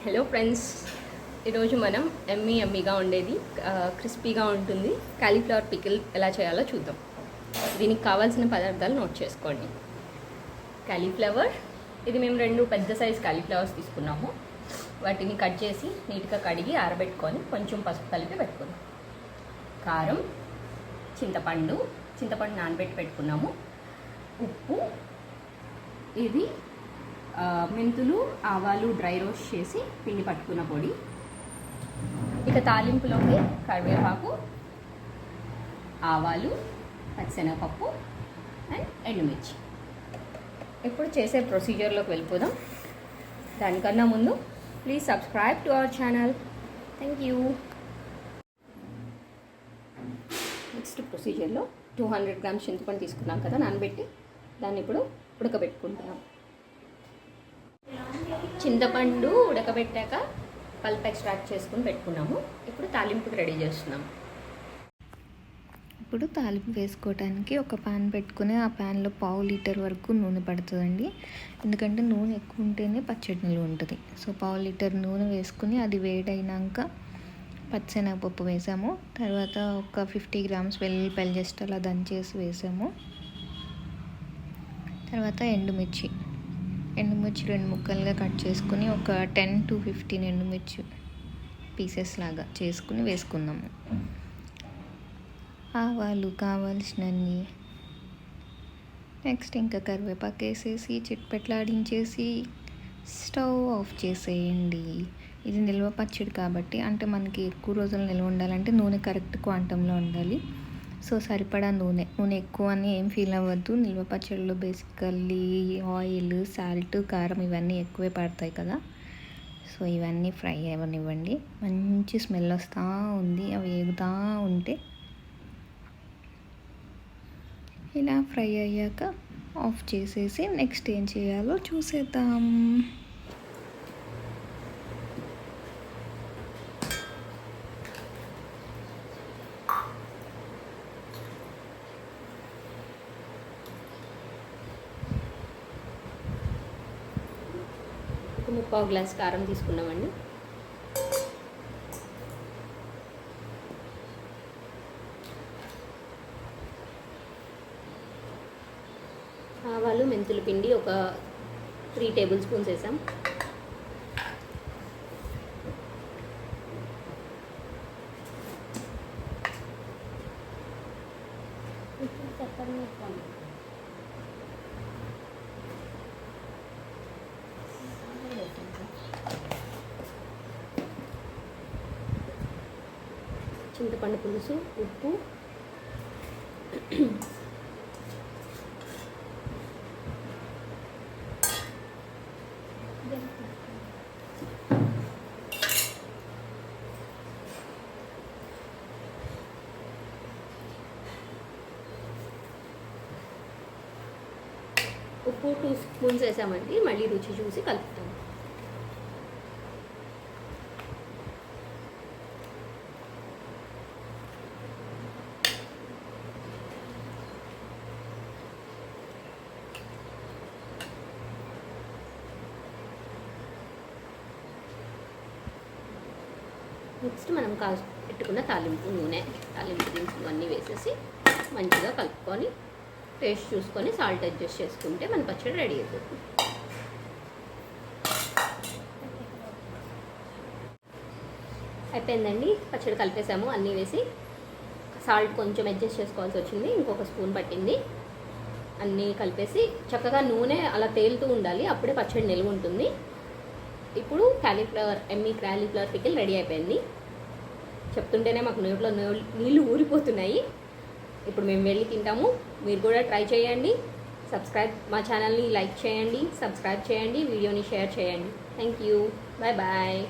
Hello friends, ఈరోజు మనం ఎమ్మీగా ఉండేది క్రిస్పీగా ఉంటుంది కాలీఫ్లవర్ పికిల్ ఎలా చేయాలో చూద్దాం. దీనికి కావాల్సిన పదార్థాలు నోట్ చేసుకోండి. కాలీఫ్లవర్, ఇది మేము 2 పెద్ద సైజ్ కాలీఫ్లవర్స్ తీసుకున్నాము. వాటిని కట్ చేసి నీట్గా కడిగి ఆరబెట్టుకొని కొంచెం పసుపు కలిపి పెట్టుకున్నాం. కారం, చింతపండు నానబెట్టి పెట్టుకున్నాము. ఉప్పు, ఇది మెంతులు, ఆవాలు డ్రై రోస్ట్ చేసి పిండి పట్టుకున్న పొడి. ఇక తాలింపులోకి కరివేపాకు, ఆవాలు, పచ్చిశనగపప్పు అండ్ ఎండుమిర్చి. ఇప్పుడు చేసే ప్రొసీజర్లోకి వెళ్ళిపోదాం. దానికన్నా ముందు please subscribe to our channel. Thank you. Next ప్రొసీజర్లో 200 గ్రామ్స్ చింతపండు తీసుకున్నాం కదా నానబెట్టి, దాన్ని ఇప్పుడు ఉడకబెట్టుకుంటున్నాం. చింతపండు ఉడకబెట్టాక పల్ప్ ఎక్స్ట్రాక్ట్ చేసుకుని పెట్టుకున్నాము. ఇప్పుడు తాలింపుకి రెడీ చేస్తున్నాము. ఇప్పుడు తాలింపు వేసుకోవడానికి ఒక ప్యాన్ పెట్టుకుని ఆ ప్యాన్లో 1/2 లీటర్ వరకు నూనె పడుతుందండి. ఎందుకంటే నూనె ఎక్కువ ఉంటేనే పచ్చడి నిలువ ఉంటుంది. సో 1/2 లీటర్ నూనె వేసుకుని అది వేడైనాక పచ్చిశనగపప్పు వేసాము. తర్వాత ఒక 50 గ్రామ్స్ వెల్లుల్లిపాయలు జస్ట్ అలా దంచేసి వేసాము. తర్వాత ఎండుమిర్చి 2 ముక్కలుగా కట్ చేసుకుని ఒక 10 to 15 ఎండుమిర్చి పీసెస్ లాగా చేసుకుని వేసుకుందాము. ఆవాలు కావాల్సినన్ని, నెక్స్ట్ ఇంకా కరివేపాకు వేసేసి చిట్పెట్లాడించేసి స్టవ్ ఆఫ్ చేసేయండి. ఇది నిల్వ పచ్చడి కాబట్టి, అంటే మనకి ఎక్కువ రోజులు నిల్వ ఉండాలంటే నూనె కరెక్ట్ క్వాంటంలో ఉండాలి. సో సరిపడా నూనె ఎక్కువ అని ఏం ఫీల్ అవ్వద్దు. నిల్వ పచ్చడిలో బేసికల్లీ ఆయిల్, సాల్ట్, కారం ఇవన్నీ ఎక్కువే పడతాయి కదా. సో ఇవన్నీ ఫ్రై అవ్వనివ్వండి. మంచి స్మెల్ వస్తూ ఉంది. అవి వేగుతూ ఉంటే ఇలా ఫ్రై అయ్యాక ఆఫ్ చేసేసి నెక్స్ట్ ఏం చేయాలో చూసేద్దాం. ఒక 1/4 గ్లాస్ కారం తీసుకున్నామండి. ఆవాలు, మెంతుల పిండి ఒక 3 టేబుల్ స్పూన్స్ వేసాం. చింతపండు పులుసు, ఉప్పు, ఉప్పు 2 స్పూన్స్ వేసామండి. మళ్ళీ రుచి చూసి కలుపుతాం. నెక్స్ట్ మనం పెట్టుకున్న తాలింపు దినుసులు అన్నీ వేసేసి మంచిగా కలుపుకొని టేస్ట్ చూసుకొని సాల్ట్ అడ్జస్ట్ చేసుకుంటే మన పచ్చడి రెడీ అయిపోతుంది. అయిపోయిందండి. పచ్చడి కలిపేసాము. అన్నీ వేసి సాల్ట్ కొంచెం అడ్జస్ట్ చేసుకోవాల్సి వచ్చింది. ఇంకొక స్పూన్ పట్టింది. అన్నీ కలిపేసి చక్కగా నూనె అలా తేలుతూ ఉండాలి. అప్పుడే పచ్చడి నిల్వ ఉంటుంది. ఇప్పుడు కాలీఫ్లవర్ పికిల్ రెడీ అయిపోయింది. చెప్తుంటేనే మాకు నోట్లో నీళ్ళు ఊరిపోతున్నాయి. ఇప్పుడు మేము వెళ్ళి తింటాము. మీరు కూడా ట్రై చేయండి. మా ఛానల్ని లైక్ చేయండి, సబ్స్క్రైబ్ చేయండి, వీడియోని షేర్ చేయండి. Thank you. Bye bye.